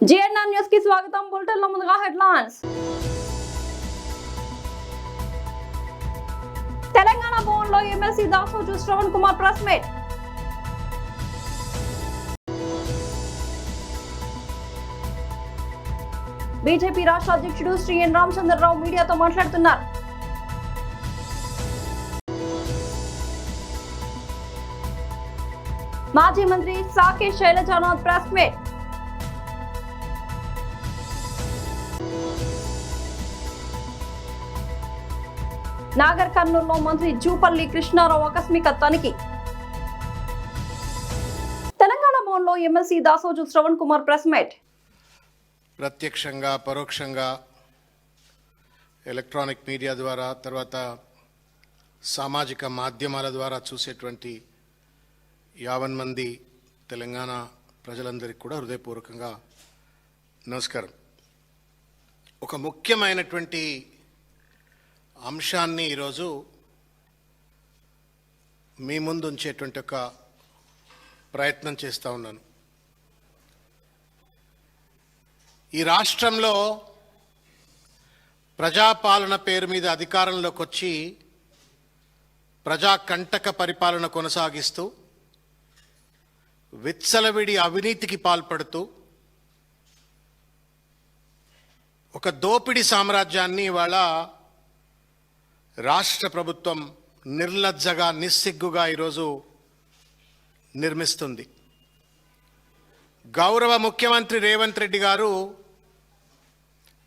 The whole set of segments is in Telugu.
జీఎన్ఆర్ న్యూస్ కి స్వాగతం. బులెటిన్ లో ముందుగా హెడ్లైన్స్. తెలంగాణ భవన్లో MLC Dasoju Shravan Kumar press meet. BJP రాష్ట్ర అధ్యక్షుడు శ్రీ ఎన్ రామచంద్రరావు మీడియాతో మాట్లాడుతున్నారు. మాజీ మంత్రి సాకే శైలజానాథ్ ప్రెస్ మీట్. నాగర్ కర్నూలులో మంత్రి జూపల్లి కృష్ణారావు ఆకస్మిక తనిఖీ. తెలంగాణ భవన్లో MLC Dasoju Shravan Kumar press meet. ప్రత్యక్షంగా పరోక్షంగా ఎలక్ట్రానిక్ మీడియా ద్వారా తర్వాత సామాజిక మాధ్యమాల ద్వారా చూసేటువంటి 50 మంది తెలంగాణ ప్రజలందరికీ కూడా హృదయపూర్వకంగా నమస్కారం. ఒక ముఖ్యమైనటువంటి అంశాన్ని ఈరోజు మీ ముందు ఉంచేటువంటి ఒక ప్రయత్నం చేస్తూ ఉన్నాను. ఈ రాష్ట్రంలో ప్రజాపాలన పేరు మీద అధికారంలోకి వచ్చి ప్రజాకంటక పరిపాలన కొనసాగిస్తూ విచ్చలవిడి అవినీతికి పాల్పడుతూ ఒక దోపిడీ సామ్రాజ్యాన్ని ఇవాళ రాష్ట్ర ప్రభుత్వం నిర్లజ్జగా నిస్సిగ్గుగా ఈరోజు నిర్మిస్తుంది. గౌరవ ముఖ్యమంత్రి రేవంత్ రెడ్డి గారు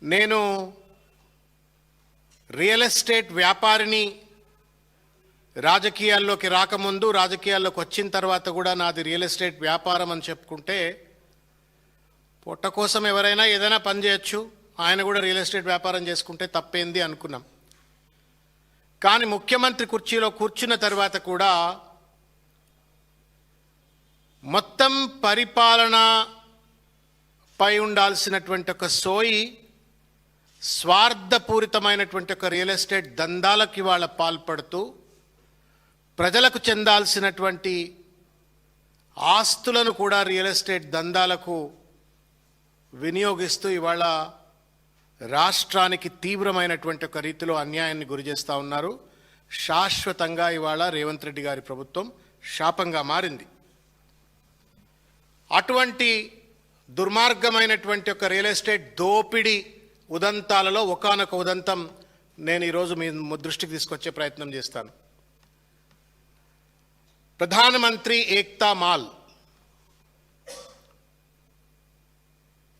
నేను రియల్ ఎస్టేట్ వ్యాపారిని, రాజకీయాల్లోకి రాకముందు రాజకీయాల్లోకి వచ్చిన తర్వాత కూడా నాది రియల్ ఎస్టేట్ వ్యాపారం అని చెప్పుకుంటే పొట్ట కోసం ఎవరైనా ఏదైనా పని చేయొచ్చు, ఆయన కూడా రియల్ ఎస్టేట్ వ్యాపారం చేసుకుంటే తప్పేంది అనుకున్నాం. కానీ ముఖ్యమంత్రి కుర్చీలో కూర్చున్న తర్వాత కూడా మొత్తం పరిపాలనపై ఉండాల్సినటువంటి ఒక సోయి స్వార్థపూరితమైనటువంటి ఒక రియల్ ఎస్టేట్ దందాలకు ఇవాళ పాల్పడుతూ ప్రజలకు చెందాల్సినటువంటి ఆస్తులను కూడా రియల్ ఎస్టేట్ దందాలకు వినియోగిస్తూ ఇవాళ రాష్ట్రానికి తీవ్రమైనటువంటి ఒక రీతిలో అన్యాయాన్ని గురి చేస్తూ ఉన్నారు. శాశ్వతంగా ఇవాళ రేవంత్ రెడ్డి గారి ప్రభుత్వం శాపంగా మారింది. అటువంటి దుర్మార్గమైనటువంటి ఒక రియల్ ఎస్టేట్ దోపిడీ ఉదంతాలలో ఒకానొక ఉదంతం నేను ఈరోజు మీ దృష్టికి తీసుకొచ్చే ప్రయత్నం చేస్తాను. ప్రధానమంత్రి ఏక్తా మాల్,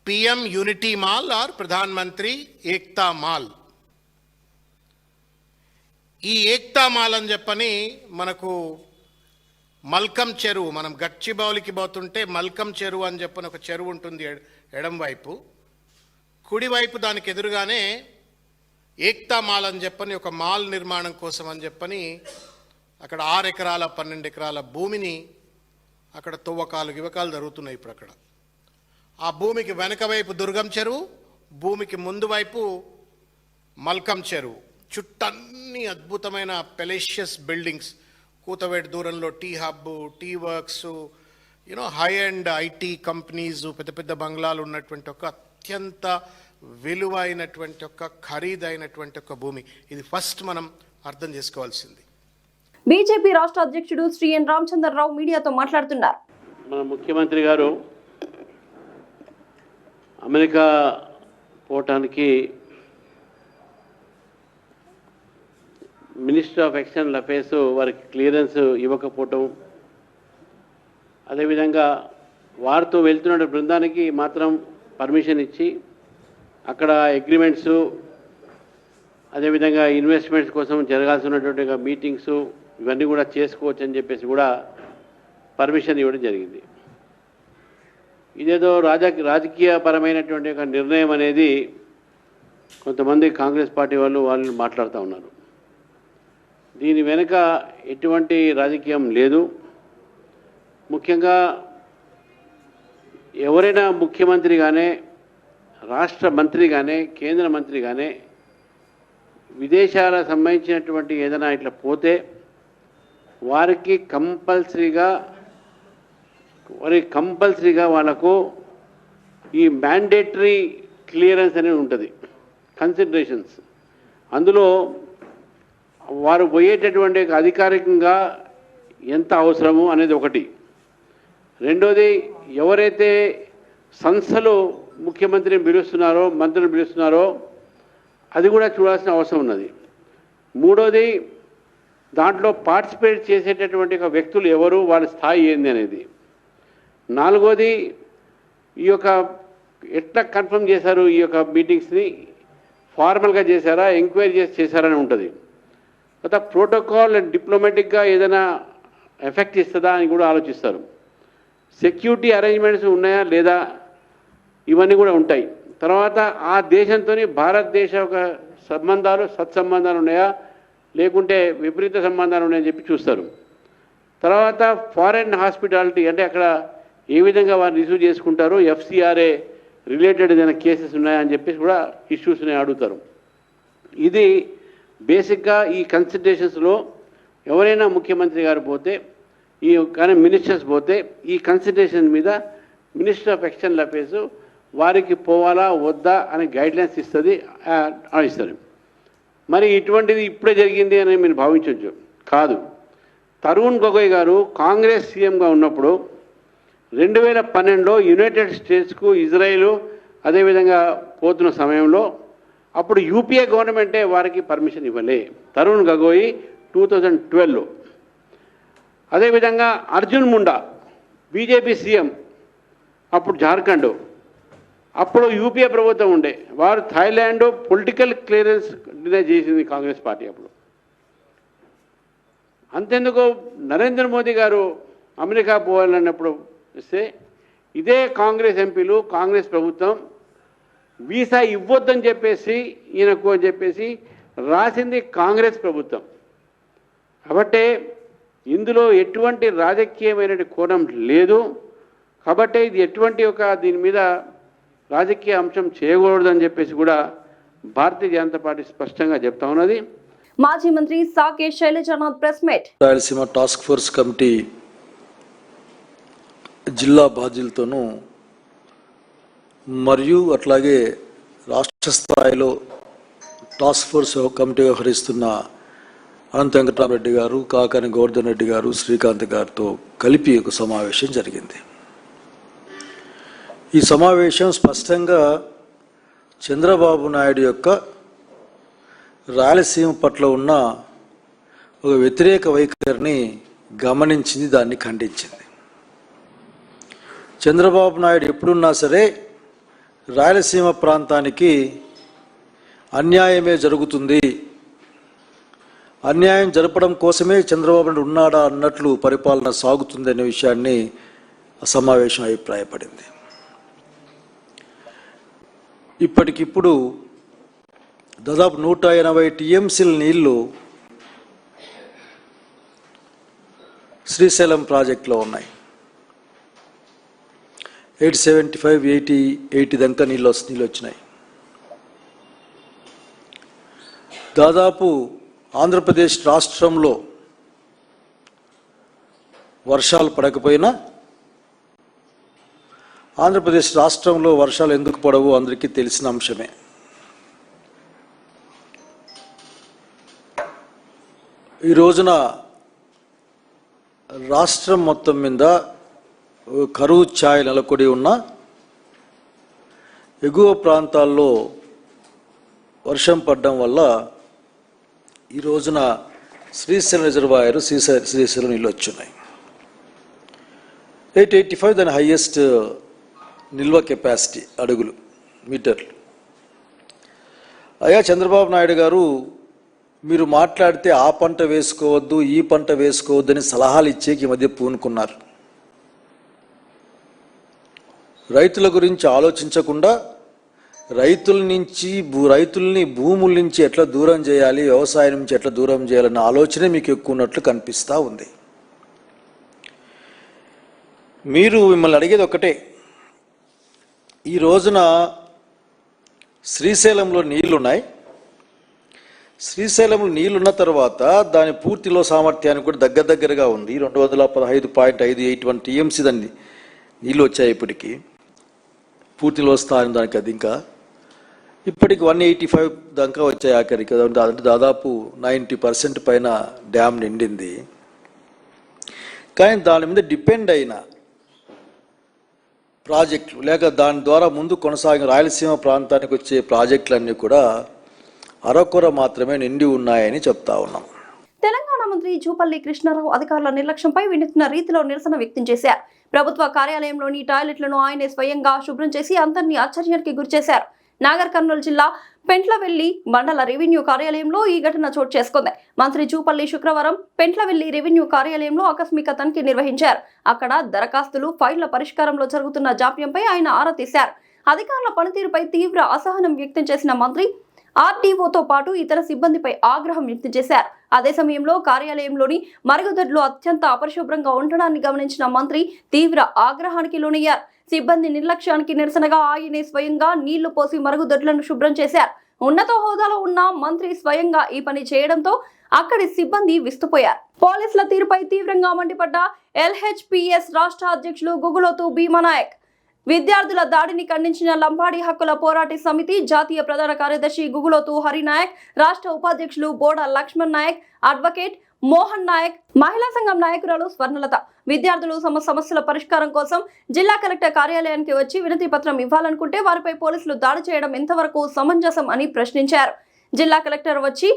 पीएम यूनिटी माल और प्रधानमंत्री एकता माल. ఈ ఏక్తా మాల్ అని చెప్పని మనకు మల్కం చెరువు, మనం గచ్చిబౌలికి పోతుంటే మల్కం చెరువు అని చెప్పని ఒక చెరువు ఉంటుంది ఎడం వైపు, కుడివైపు దానికి ఎదురుగానే ఏక్తా మాల్ అని చెప్పని ఒక మాల్ నిర్మాణం కోసం అని చెప్పని అక్కడ 6 ఎకరాల 12 ఎకరాల భూమిని అక్కడ తవ్వకాలు గివకాలు జరుగుతున్నాయి. ఇప్పుడు అక్కడ ఆ భూమికి వెనక వైపు దుర్గం చెరువు, భూమికి ముందు వైపు మల్కం చెరువు, చుట్టన్ని అద్భుతమైన పెలేషియస్ బిల్డింగ్స్, కూతవేటి దూరంలో T Hub, T Works, high end IT companies, పెద్ద పెద్ద బంగ్లాలు ఉన్నటువంటి ఒక అత్యంత విలువైనటువంటి ఒక ఖరీదైనటువంటి ఒక భూమి. ఇది ఫస్ట్ మనం అర్థం చేసుకోవాల్సింది. బీజేపీ రాష్ట్ర అధ్యక్షుడు శ్రీ ఎన్ రామచంద్రరావు మీడియాతో మాట్లాడుతున్నారు. మన ముఖ్యమంత్రి గారు అమెరికా పోవటానికి మినిస్టర్ ఆఫ్ ఎక్స్టర్నల్ అఫేర్స్ వారికి క్లియరెన్స్ ఇవ్వకపోవటం, అదేవిధంగా వారితో వెళ్తున్న బృందానికి మాత్రం పర్మిషన్ ఇచ్చి అక్కడ అగ్రిమెంట్స్, అదేవిధంగా ఇన్వెస్ట్మెంట్స్ కోసం జరగాల్సినటువంటి మీటింగ్స్ ఇవన్నీ కూడా చేసుకోవచ్చు అని చెప్పేసి కూడా పర్మిషన్ ఇవ్వడం జరిగింది. ఇదేదో రాజకీయపరమైనటువంటి ఒక నిర్ణయం అనేది కొంతమంది కాంగ్రెస్ పార్టీ వాళ్ళు మాట్లాడుతూ ఉన్నారు. దీని వెనుక ఎటువంటి రాజకీయం లేదు. ముఖ్యంగా ఎవరైనా ముఖ్యమంత్రిగానే, రాష్ట్ర మంత్రిగానే, కేంద్ర మంత్రిగానే విదేశాలకు సంబంధించినటువంటి ఏదైనా ఇట్లా పోతే వారికి కంపల్సరీగా వాళ్ళకు ఈ మ్యాండేటరీ క్లియరెన్స్ అనేది ఉంటుంది, కన్సిడరేషన్స్. అందులో వారు పోయేటటువంటి అధికారికంగా ఎంత అవసరము అనేది ఒకటి. రెండోది, ఎవరైతే సంస్థలు ముఖ్యమంత్రిని పిలుస్తున్నారో, మంత్రులను పిలుస్తున్నారో అది కూడా చూడాల్సిన అవసరం ఉన్నది. మూడోది, దాంట్లో పార్టిసిపేట్ చేసేటటువంటి వ్యక్తులు ఎవరు, వాళ్ళ స్థాయి ఏంది అనేది. నాలుగోది, ఈ యొక్క ఎట్లా కన్ఫర్మ్ చేశారు, ఈ యొక్క మీటింగ్స్ని ఫార్మల్గా చేశారా, ఎంక్వైరీ చేశారని ఉంటుంది. తర్వాత ప్రోటోకాల్ అండ్ డిప్లొమాటిక్గా ఏదైనా ఎఫెక్ట్ ఇస్తుందా అని కూడా ఆలోచిస్తారు. సెక్యూరిటీ అరేంజ్మెంట్స్ ఉన్నాయా లేదా, ఇవన్నీ కూడా ఉంటాయి. తర్వాత ఆ దేశంతో భారతదేశ ఒక సంబంధాలు, సత్సంబంధాలు ఉన్నాయా, లేకుంటే విపరీత సంబంధాలు ఉన్నాయని చెప్పి చూస్తారు. తర్వాత ఫారెన్ హాస్పిటాలిటీ, అంటే అక్కడ ఏ విధంగా వారిని రిసీవ్ చేసుకుంటారు, ఎఫ్సిఆర్ఏ రిలేటెడ్ ఏదైనా కేసెస్ ఉన్నాయా అని చెప్పేసి కూడా ఇష్యూస్ని అడుగుతారు. ఇది బేసిక్గా ఈ కన్సిడరేషన్స్లో ఎవరైనా ముఖ్యమంత్రి గారు పోతే, ఈ కానీ మినిస్టర్స్ పోతే ఈ కన్సిడరేషన్ మీద మినిస్టర్ ఆఫ్ ఎక్స్టర్నల్ అఫేర్స్ వారికి పోవాలా వద్దా అని గైడ్లైన్స్ ఇస్తుంది, ఇస్తారు. మరి ఇటువంటిది ఇప్పుడే జరిగింది అని మీరు భావించవచ్చు. కాదు. తరుణ్ గొగోయ్ గారు కాంగ్రెస్ సీఎంగా ఉన్నప్పుడు 2012లో యునైటెడ్ స్టేట్స్కు, ఇజ్రాయిల్ అదేవిధంగా పోతున్న సమయంలో అప్పుడు యూపీఏ గవర్నమెంటే వారికి పర్మిషన్ ఇవ్వలే. తరుణ్ గొగోయ్ 2012లో. అదేవిధంగా అర్జున్ ముండా బీజేపీ సీఎం, అప్పుడు జార్ఖండ్, అప్పుడు యూపీఏ ప్రభుత్వం ఉండే, వారు థాయిలాండ్ పొలిటికల్ క్లియరెన్స్ డినై చేసింది కాంగ్రెస్ పార్టీ అప్పుడు. అంతెందుకు నరేంద్ర మోదీ గారు అమెరికా పోవాలన్నప్పుడు వస్తే ఇదే కాంగ్రెస్ ఎంపీలు, కాంగ్రెస్ ప్రభుత్వం వీసా ఇవ్వొద్దని చెప్పేసి ఈయనకు అని చెప్పేసి రాసింది కాంగ్రెస్ ప్రభుత్వం. కాబట్టి ఇందులో ఎటువంటి రాజకీయమైన కోణం లేదు. కాబట్టి ఇది ఎటువంటి దీని మీద రాజకీయ అంశం చేయకూడదని చెప్పేసి కూడా భారతీయ జనతా పార్టీ స్పష్టంగా చెప్తా ఉన్నది. మాజీ మంత్రి Sake Sailajanath press meet. Rayalaseema task force committee జిల్లా బాధ్యులతోనూ మరియు అట్లాగే రాష్ట్ర స్థాయిలో టాస్క్ ఫోర్స్ కమిటీ వ్యవహరిస్తున్న అనంత వెంకటరామరెడ్డి గారు, కాకాని గోవర్ధన్ రెడ్డి గారు, శ్రీకాంత్ గారితో కలిపి ఒక సమావేశం జరిగింది. ఈ సమావేశం స్పష్టంగా చంద్రబాబు నాయుడు యొక్క రాయలసీమ పట్ల ఉన్న ఒక వ్యతిరేక వైఖరిని గమనించింది, దాన్ని ఖండించింది. చంద్రబాబు నాయుడు ఎప్పుడున్నా సరే రాయలసీమ ప్రాంతానికి అన్యాయమే జరుగుతుంది, అన్యాయం జరపడం కోసమే చంద్రబాబు నాయుడు ఉన్నాడా అన్నట్లు పరిపాలన సాగుతుంది అనే విషయాన్ని సమావేశం అభిప్రాయపడింది. ఇప్పటికిప్పుడు దాదాపు 180 టీఎంసీల నీళ్లు శ్రీశైలం ప్రాజెక్టులో ఉన్నాయి. 875-80 దాకా నీళ్ళు వచ్చినాయి. దాదాపు ఆంధ్రప్రదేశ్ రాష్ట్రంలో వర్షాలు పడకపోయినా, ఆంధ్రప్రదేశ్ రాష్ట్రంలో వర్షాలు ఎందుకు పడవు అందరికీ తెలిసిన అంశమే. ఈ రోజున రాష్ట్రం మొత్తం మీద కరువు ఛాయ నెలకొడి ఉన్న ఎగువ ప్రాంతాల్లో వర్షం పడడం వల్ల ఈ రోజున శ్రీశైలం రిజర్వాయర్, శ్రీశైలం నీళ్ళు వచ్చున్నాయి. 885 దాని హైయెస్ట్ నిల్వ కెపాసిటీ అడుగులు, మీటర్లు. అయ్యా చంద్రబాబు నాయుడు గారు, మీరు మాట్లాడితే ఆ పంట వేసుకోవద్దు, ఈ పంట వేసుకోవద్దు అని సలహాలు ఇచ్చేకి ఈ మధ్య పూనుకున్నారు. రైతుల గురించి ఆలోచించకుండా రైతుల్ని భూముల నుంచి ఎట్లా దూరం చేయాలి, వ్యవసాయం నుంచి ఎట్లా దూరం చేయాలన్న ఆలోచనే మీకు ఎక్కువ ఉన్నట్లు కనిపిస్తూ ఉంది. మిమ్మల్ని అడిగేది ఒకటే, ఈ రోజున శ్రీశైలంలో నీళ్లున్నాయి. శ్రీశైలంలో నీళ్లున్న తర్వాత దాని పూర్తిలో సామర్థ్యానికి కూడా దగ్గరగా ఉంది. 215.581 టీఎంసీ దాన్ని నీళ్ళు వచ్చాయి ఇప్పటికీ. పూర్తిలో స్థానం దానికి అది ఇంకా ఇప్పటికి 185 దాకా వచ్చాయి ఆఖరికి. అంటే దాదాపు 90% పైన డ్యామ్ నిండింది. కానీ దాని మీద డిపెండ్ అయిన ప్రాజెక్టులు లేక దాని ద్వారా ముందు కొనసాగిన రాయలసీమ ప్రాంతానికి వచ్చే ప్రాజెక్టులన్నీ కూడా అరకొర మాత్రమే నిండి ఉన్నాయని చెప్తా ఉన్నాం. తెలంగాణ మంత్రి జూపల్లి కృష్ణారావు అధికారుల నిర్లక్ష్యంపై వినూత్న రీతిలో నిరసన వ్యక్తం చేశారు. ప్రభుత్వ కార్యాలయంలోని టాయిలెట్లను ఆయనే స్వయంగా శుభ్రం చేసి అందరినీ ఆశ్చర్యానికి గురిచేశారు. నాగర్ కర్నూలు జిల్లా పెంట్లవెల్లి మండల రెవెన్యూ కార్యాలయంలో ఈ ఘటన చోటు చేసుకుంది. మంత్రి జూపల్లి శుక్రవారం పెంట్లవెల్లి రెవెన్యూ కార్యాలయంలో ఆకస్మిక తనిఖీ నిర్వహించారు. అక్కడ దరఖాస్తులు ఫైళ్ల పరిష్కారంలో జరుగుతున్న జాప్యంపై ఆయన ఆరా తీశారు. అధికారుల పనితీరుపై తీవ్ర అసహనం వ్యక్తం చేసిన మంత్రి ఆర్డీఓతో పాటు ఇతర సిబ్బందిపై ఆగ్రహం వ్యక్తం చేశారు. అదే సమయంలో కార్యాలయంలోని మరుగుదొడ్లు అత్యంత అపరిశుభ్రంగా ఉండడాన్ని గమనించిన మంత్రి తీవ్ర ఆగ్రహానికి లోనయ్యారు. సిబ్బంది నిర్లక్ష్యానికి నిరసనగా ఆయనే స్వయంగా నీళ్లు పోసి మరుగుదొడ్లను శుభ్రం చేశారు. ఉన్నత హోదాలో ఉన్న మంత్రి స్వయంగా ఈ పని చేయడంతో అక్కడి సిబ్బంది విస్తుపోయారు. పోలీసుల తీరుపై తీవ్రంగా మండిపడ్డ ఎల్హెచ్పిఎస్ రాష్ట్ర అధ్యక్షులు గుగులోతు భీమానాయక్, విద్యార్థుల దాడిని ఖండించిన లంబాడి హక్కుల పోరాట సమితి జాతీయ ప్రధాన కార్యదర్శి గుగులోతు హరినాయక్, రాష్ట్ర ఉపాధ్యక్షులు బోడ లక్ష్మణ్ నాయక్, అడ్వకేట్ మోహన్ నాయక్, మహిళా సంఘం నాయకురాలు స్వర్ణలత విద్యార్థులు తమ సమస్యల పరిష్కారం కోసం జిల్లా కలెక్టర్ కార్యాలయానికి వచ్చి వినతి పత్రం ఇవ్వాలనుకుంటే వారిపై పోలీసులు దాడి చేయడం ఎంతవరకు సమంజసం అని ప్రశ్నించారు. జిల్లా కలెక్టర్ వచ్చి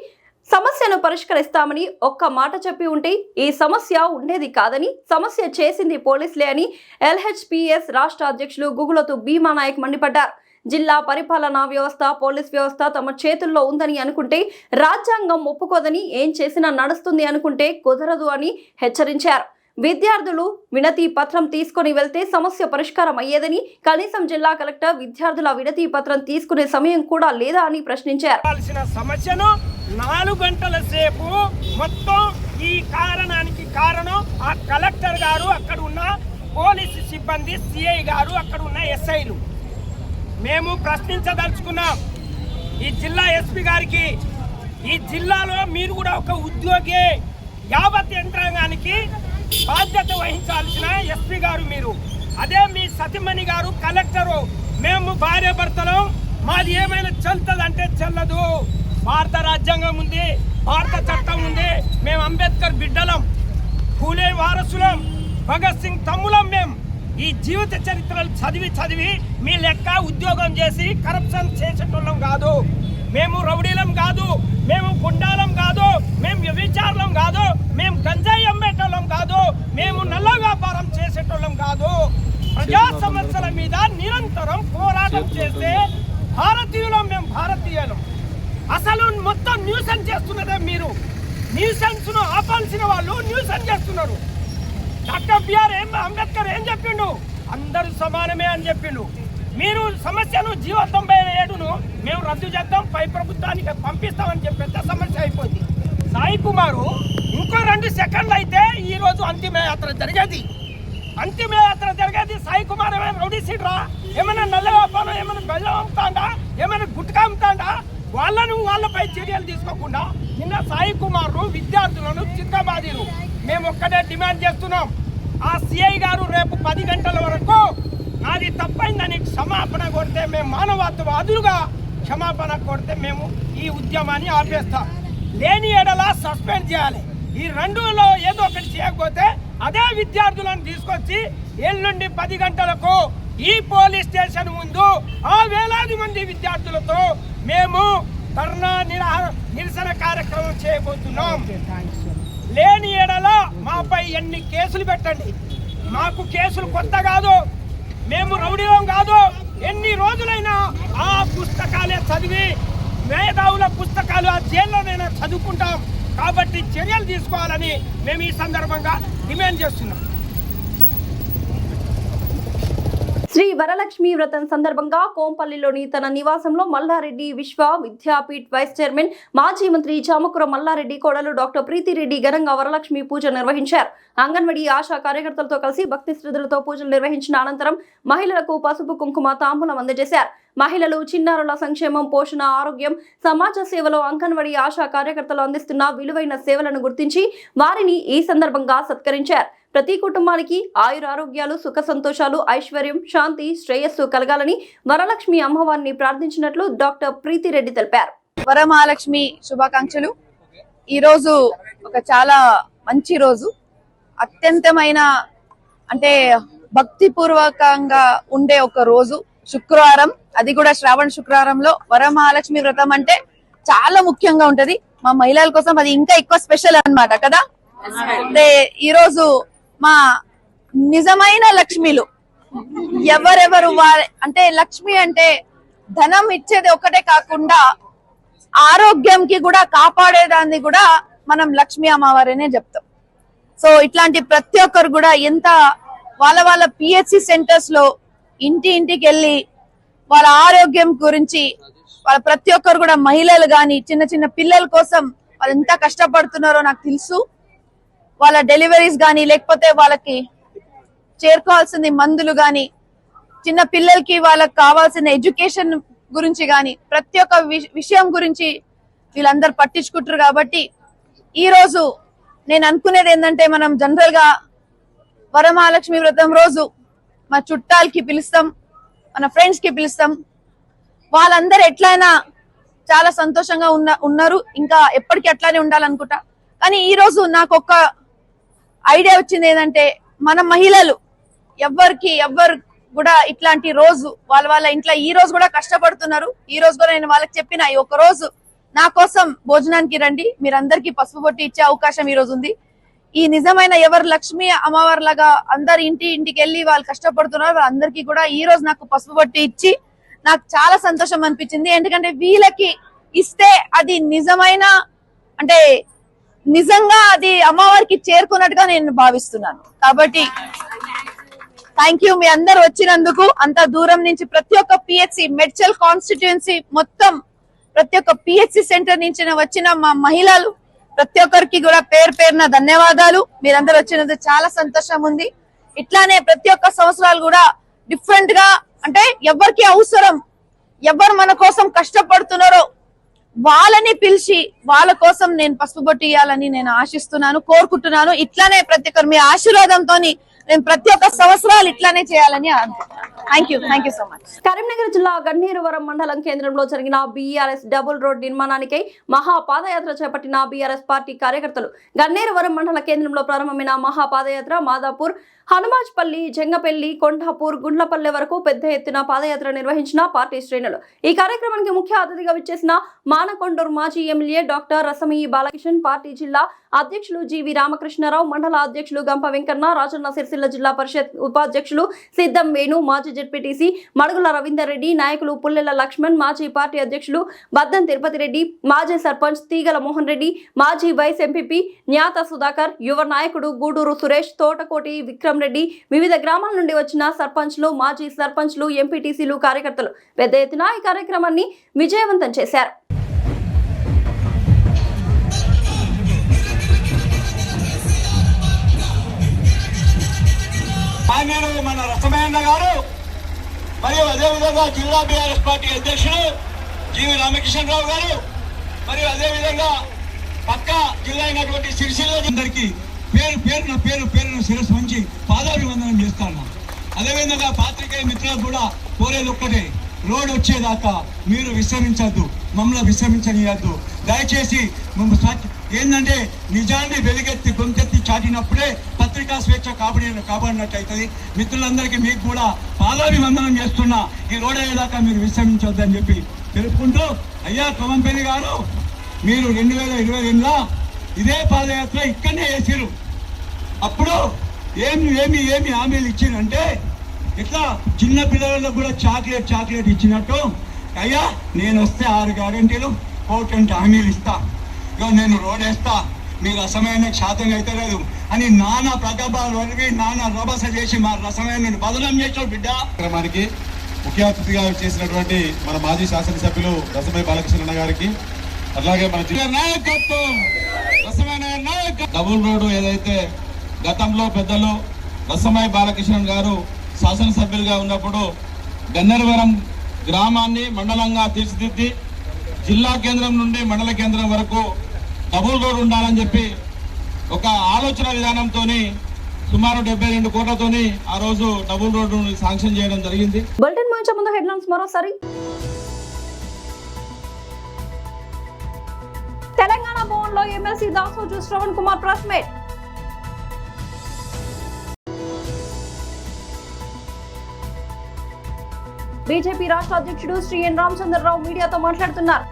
సమస్యను పరిష్కరిస్తామని ఒక్క మాట చెప్పి ఉంటే ఈ సమస్య ఉండేది కాదని, సమస్య చేసింది పోలీసులే అని ఎల్హెచ్పిఎస్ రాష్ట్ర అధ్యక్షులు గుగులోతు భీమానాయక్ మండిపడ్డారు. జిల్లా పరిపాలనా వ్యవస్థ, పోలీస్ వ్యవస్థ తమ చేతుల్లో ఉందని అనుకుంటే రాజ్యాంగం ఒప్పుకోదని, ఏం చేసినా నడుస్తుంది అనుకుంటే కుదరదు అని హెచ్చరించారు. విద్యార్థులు వినతి పత్రం తీసుకుని వెళ్తే సమస్య పరిష్కారం అయ్యేదని, కనీసం జిల్లా కలెక్టర్ విద్యార్థుల వినతి పత్రం తీసుకునే సమయం కూడా లేదా అని ప్రశ్నించారు. సమస్యను 4 గంటల సేపు మొత్తం ఈ కారణానికి కారణం ఆ కలెక్టర్ గారు, అక్కడ ఉన్న పోలీసు సిబ్బంది, సిఐ గారు, అక్కడ ఉన్న ఎస్ఐలు. మేము ప్రశ్నించదలుచుకున్నాం ఈ జిల్లా ఎస్పీ గారికి, ఈ జిల్లాలో మీరు కూడా ఒక ఉద్యోగి, యావత్ యంత్రాంగానికి బాధ్యత వహించాల్సిన ఎస్పీ గారు మీరు. అదే మీ సతీమణి గారు కలెక్టరు. మేము భార్య భర్తలం, మాది ఏమైనా చెల్లుతుందంటే చెల్లదు. భారత రాజ్యాంగం ఉంది, భారత చట్టం ఉంది. మేము అంబేద్కర్ బిడ్డలం, పూలే వారసులం, భగత్ సింగ్ తమ్ములం. మేము ఈ జీవిత చరిత్రలు చదివి మీ లెక్క ఉద్యోగం చేసి కరప్షన్ చేసేటోళ్ళం కాదు. మేము రౌడీలం కాదు, మేము గుండాలం కాదు, మేము వ్యభిచారులం కాదు, మేము గంజాయి అమ్మేటోళ్ళం కాదు, మేము నల్ల వ్యాపారం చేసేటోళ్ళం కాదు. ప్రజా సమస్యల మీద నిరంతరం పోరాటం చేసే భారతీయులం. మేము భారతీయులం. అసలు మొత్తం న్యూసెన్స్ చేస్తున్నదే మీరు. న్యూసెన్స్ ను ఆపాల్సిన వాళ్ళు న్యూసెన్స్ చేస్తున్నారు. డాక్టర్ బిఆర్ అంబేద్కర్ ఏం చెప్పిండు? అందరూ సమానమే అని చెప్పిండు. మీరు సమస్యను జీవో 97ను మేము రద్దు చేద్దాం, పై ప్రభుత్వానికి పంపిస్తామని చెప్పి పెద్ద సమస్య అయిపోయింది. సాయి కుమారు ఇంకో 2 సెకండ్లు అయితే ఈ రోజు అంతిమయాత్ర జరిగేది. సాయి కుమార్ ఏమైనా రౌడీ సీడ్రా? ఏమైనా నల్ల వ్యాపారం, ఏమైనా బెల్లం అమ్ముతాడా, ఏమైనా గుట్కా అమ్ముతాడా? వాళ్ళపై చర్యలు తీసుకోకుండా నిన్న సాయి కుమార్ విద్యార్థులను చిత్రబాదీలు. మేము ఒక్కటే డిమాండ్ చేస్తున్నాం, ఆ సిఐ గారు రేపు 10 గంటల వరకు నాది తప్పైందని క్షమాపణ కొడితే, మేము మానవతావాదులుగా క్షమాపణ కొడితే మేము ఈ ఉద్యమాన్ని ఆపేస్తాం. లేని ఎడలా సస్పెండ్ చేయాలి. ఈ 2లో ఏదో ఒకటి చేయకపోతే అదే విద్యార్థులను తీసుకొచ్చి ఎల్లుండి 10 గంటలకు ఈ పోలీస్ స్టేషన్ ముందు ఆ వేలాది మంది విద్యార్థులతో మేము ధర్నా నిరసన కార్యక్రమం చేయబోతున్నాం. లేని ఎడల మాపై ఎన్ని కేసులు పెట్టండి. మాకు కేసులు కొత్త కాదు, మేము రౌడీలం కాదు. ఎన్ని రోజులైనా ఆ పుస్తకాలే చదివి, మేధావుల పుస్తకాలు ఆ జైల్లోనైనా చదువుకుంటాం. కాబట్టి చర్యలు తీసుకోవాలని మేము ఈ సందర్భంగా డిమాండ్ చేస్తున్నాం. శ్రీ వరలక్ష్మి వ్రతం సందర్భంగా కోంపల్లిలోని తన నివాసంలో మల్లారెడ్డి విశ్వ విద్యాపీఠ్ వైస్ చైర్మన్, మాజీ మంత్రి చామకుర మల్లారెడ్డి కోడలు డాక్టర్ ప్రీతిరెడ్డి ఘనంగా వరలక్ష్మి పూజ నిర్వహించారు. అంగన్వాడీ ఆశా కార్యకర్తలతో కలిసి భక్తి శ్రద్ధలతో పూజలు నిర్వహించిన అనంతరం మహిళలకు పసుపు కుంకుమ తాంబూలం అందజేశారు. మహిళలు, చిన్నారుల సంక్షేమం, పోషణ, ఆరోగ్యం, సమాజ సేవలో అంగన్వాడీ ఆశా కార్యకర్తలు అందిస్తున్న విలువైన సేవలను గుర్తించి వారిని ఈ సందర్భంగా సత్కరించారు. ప్రతి కుటుంబానికి ఆయురారోగ్యాలు, సుఖ సంతోషాలు, ఐశ్వర్యం, శాంతి, శ్రేయస్సు కలగాలని వరలక్ష్మి అమ్మవారిని ప్రార్థించినట్లు డాక్టర్ ప్రీతిరెడ్డి తెలిపారు. వరమహాలక్ష్మి శుభాకాంక్షలు. ఈరోజు ఒక చాలా మంచి రోజు, అత్యంతమైన అంటే భక్తిపూర్వకంగా ఉండే ఒక రోజు, శుక్రవారం, అది కూడా శ్రావణ శుక్రవారంలో వరమహాలక్ష్మి వ్రతం అంటే చాలా ముఖ్యంగా ఉంటది. మా మహిళల కోసం అది ఇంకా ఎక్కువ స్పెషల్ అన్నమాట కదా. అంటే ఈరోజు మా నిజమైన లక్ష్మిలు ఎవరెవరు అంటే లక్ష్మి అంటే ధనం ఇచ్చేది ఒకటే కాకుండా ఆరోగ్యంకి కూడా కాపాడేదాన్ని కూడా మనం లక్ష్మీ అమ్మవారినే చెప్తాం. సో ఇట్లాంటి ప్రతి ఒక్కరు కూడా ఎంత వాళ్ళ పిహెచ్సి సెంటర్స్ లో ఇంటికి వెళ్ళి వాళ్ళ ఆరోగ్యం గురించి వాళ్ళ ప్రతి ఒక్కరు కూడా మహిళలు గాని చిన్న చిన్న పిల్లల కోసం వాళ్ళు ఎంత కష్టపడుతున్నారో నాకు తెలుసు. వాళ్ళ డెలివరీస్ గాని లేకపోతే వాళ్ళకి చేరుకోవాల్సిన మందులు గాని, చిన్న పిల్లలకి వాళ్ళకి కావాల్సిన ఎడ్యుకేషన్ గురించి గాని ప్రతి ఒక్క విషయం గురించి వీళ్ళందరూ పట్టించుకుంటారు. కాబట్టి ఈ రోజు నేను అనుకునేది ఏంటంటే, మనం జనరల్ గా వరమహాలక్ష్మి వ్రతం రోజు మా చుట్టాలకి పిలుస్తాం, మన ఫ్రెండ్స్ కి పిలుస్తాం. వాళ్ళందరూ ఎట్లయినా చాలా సంతోషంగా ఉన్నారు, ఇంకా ఎప్పటికీ అట్లానే ఉండాలనుకుంటా. కానీ ఈ రోజు నాకు ఒక ఐడియా వచ్చింది ఏంటంటే, మన మహిళలు ఎవ్వరు కూడా ఇట్లాంటి రోజు వాళ్ళ ఇంట్లో ఈ రోజు కూడా కష్టపడుతున్నారు. ఈ రోజు కూడా నేను వాళ్ళకి చెప్పిన, ఈ ఒక రోజు నా కోసం భోజనానికి రండి, మీరందరికీ పసుపు బొట్టి ఇచ్చే అవకాశం ఈ రోజు ఉంది. ఈ నిజమైన ఎవరు లక్ష్మీ అమ్మవారి లాగా అందరు ఇంటికి వెళ్ళి వాళ్ళు కష్టపడుతున్నారు, వాళ్ళందరికీ కూడా ఈ రోజు నాకు పసుపు బొట్టి ఇచ్చి నాకు చాలా సంతోషం అనిపించింది. ఎందుకంటే వీళ్ళకి ఇస్తే అది నిజమైన అంటే నిజంగా అది అమ్మవారికి చేరుకున్నట్టుగా నేను భావిస్తున్నాను. కాబట్టి థ్యాంక్ యూ మీ అందరు వచ్చినందుకు. అంత దూరం నుంచి ప్రతి ఒక్క పిహెచ్సి మెడ్చల్ కాన్స్టిట్యుయెన్సీ మొత్తం ప్రతి ఒక్క పిహెచ్సి సెంటర్ నుంచి వచ్చిన మా మహిళలు ప్రతి ఒక్కరికి కూడా పేరున ధన్యవాదాలు. మీరందరూ వచ్చినందుకు చాలా సంతోషం ఉంది. ఇట్లానే ప్రతి ఒక్క సంవత్సరాలు కూడా డిఫరెంట్ గా అంటే ఎవరికి అవసరం, ఎవరు మన కోసం కష్టపడుతున్నారో వాళ్ళని పిలిచి వాళ్ళ కోసం నేను పసుపు బొట్టు ఇవ్వాలని నేను ఆశిస్తున్నాను, కోరుకుంటున్నాను. ఇట్లానే ప్రతి ఒక్కరు మీ ఆశీర్వాదంతో నేను ప్రతి ఒక్క సంవత్సరాలు ఇట్లానే చేయాలని అనుకుంటున్నాను. Thank you so much. Karimnagar జిల్లా గన్నేరువరం మండలం కేంద్రంలో జరిగిన బీఆర్ఎస్ డబుల్ రోడ్ నిర్మాణానికై మహా పాదయాత్ర చేపట్టిన బీఆర్ఎస్ పార్టీ కార్యకర్తలు గన్నేరువరం మండల కేంద్రంలో ప్రారంభమైన మహా పాదయాత్ర మాదాపూర్, హనుమాజ్పల్లి, జంగపల్లి, కొండాపూర్, గుండ్లపల్లె వరకు పెద్ద ఎత్తున పాదయాత్ర నిర్వహించిన పార్టీ శ్రేణులు. ఈ కార్యక్రమానికి ముఖ్య అతిథిగా విచ్చేసిన మానకొండూరు మాజీ ఎమ్మెల్యే డాక్టర్ రసమయ్యి బాలకిషన్, పార్టీ జిల్లా అధ్యక్షులు జీవి రామకృష్ణారావు, మండల అధ్యక్షులు గంప వెంకన్న, రాజన్న సిరిసిల్ల జిల్లా పరిషత్ ఉపాధ్యక్షులు సిద్ధం వేణు, మాజీ జెడ్పీటీసీ మడుగుల రవీందర్ రెడ్డి, నాయకులు పుల్లెల లక్ష్మణ్, మాజీ పార్టీ అధ్యక్షులు బద్దం తిరుపతి రెడ్డి, మాజీ సర్పంచ్ తీగల మోహన్ రెడ్డి, మాజీ వైస్ ఎంపీపీ న్యాత సుధాకర్, యువ నాయకుడు గూడూరు సురేష్, తోటకోటి విక్రమ్ రెడ్డి, వివిధ గ్రామాల నుండి వచ్చిన సర్పంచ్లు, మాజీ సర్పంచ్లు, ఎంపీటీసీలు, కార్యకర్తలు పెద్ద ఎత్తున ఈ కార్యక్రమాన్ని విజయవంతం చేశారు. మన రసమయ్య గారు మరియు అదేవిధంగా జిల్లా బీఆర్ఎస్ పార్టీ అధ్యక్షుడు జీవి రామకృష్ణరావు గారు మరియు అదేవిధంగా పక్క జిల్లా అయినటువంటి సిరిసిల్ల అందరికీ పేరున శిరస్సు వంచి పాదాభివందనం చేస్తాను. అదేవిధంగా పాత్రికేయ మిత్రులకు కూడా కోరేది ఒక్కటే, రోడ్ వచ్చేదాకా మీరు విశ్రమించద్దు, మమ్మల్ని విశ్రమించనీయద్దు. దయచేసి ఏంటంటే నిజాన్ని వెలుగెత్తి గొంతెత్తి చాటినప్పుడే పత్రికా స్వేచ్ఛ కాపాడినట్టు అవుతుంది. మిత్రులందరికీ మీకు కూడా పాదాభివందనం చేస్తున్నా. ఈ రోడ్ అయ్యేదాకా మీరు విశ్రమించొద్దని చెప్పి తెలుపుకుంటూ, అయ్యా కొమంపల్లి గారు, మీరు 2022లో ఇదే పాదయాత్ర ఇక్కడనే చేసిరు. అప్పుడు ఏమి హామీలు ఇచ్చిందంటే, ఇట్లా చిన్న పిల్లలకు కూడా చాక్లెట్ ఇచ్చినట్టు, అయ్యా నేను వస్తే 6 గ్యారెంటీలు 1 హామీలు ఇస్తా, నేను రోడ్ వేస్తా, మీరు రసమైన శాతం అయితే లేదు అని నానా ప్రగల్భాలు వరకు నానా రభస చేసి మా రసమైన బదనం చేసిన బిడ్డ. కార్యక్రమానికి ముఖ్య అతిథిగా చేసినటువంటి మన మాజీ శాసనసభ్యులు రసమయ్య బాలకృష్ణ గారికి, అలాగే మన నాయకత్వం రసమైన డబుల్ రోడ్డు ఏదైతే గతంలో పెద్దలు రసమయ్య బాలకృష్ణ గారు శాసనసభ్యులుగా ఉన్నప్పుడు గన్నేరువరం గ్రామాన్ని మండలంగా తీర్చిదిద్ది జిల్లా కేంద్రం నుండి మండల కేంద్రం వరకు డబుల్ రోడ్ ఉండాలని చెప్పి ఒక ఆలోచన విధానంతో సుమారు 72 కోట్లతోని ఆ రోజు డబుల్ రోడ్డు శాంక్షన్ చేయడం జరిగింది. బులెటిన్ ముగించే ముందు హెడ్లైన్స్ మరోసారి. తెలంగాణ భవన్లో MLC Dasoju Shravan Kumar press meet. BJP రాష్ట్ర అధ్యక్షుడు శ్రీ ఎన్ రామచంద్రరావు మీడియాతో మాట్లాడుతున్నారు.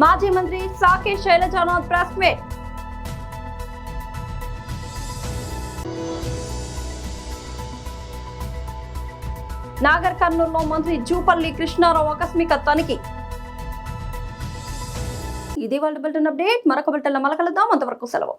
మాజీ మంత్రి సాకే శైలజానాథ్ ప్రెస్ మీట్. నాగర్ కర్నూలులో మంత్రి జూపల్లి కృష్ణారావు ఆకస్మిక తనిఖీ. ఇది వాళ్ళ బులెటిన్ అప్డేట్. మరొక బులెటిన్లో మళ్ళీ కలుద్దాం. అంతవరకు సెలవు.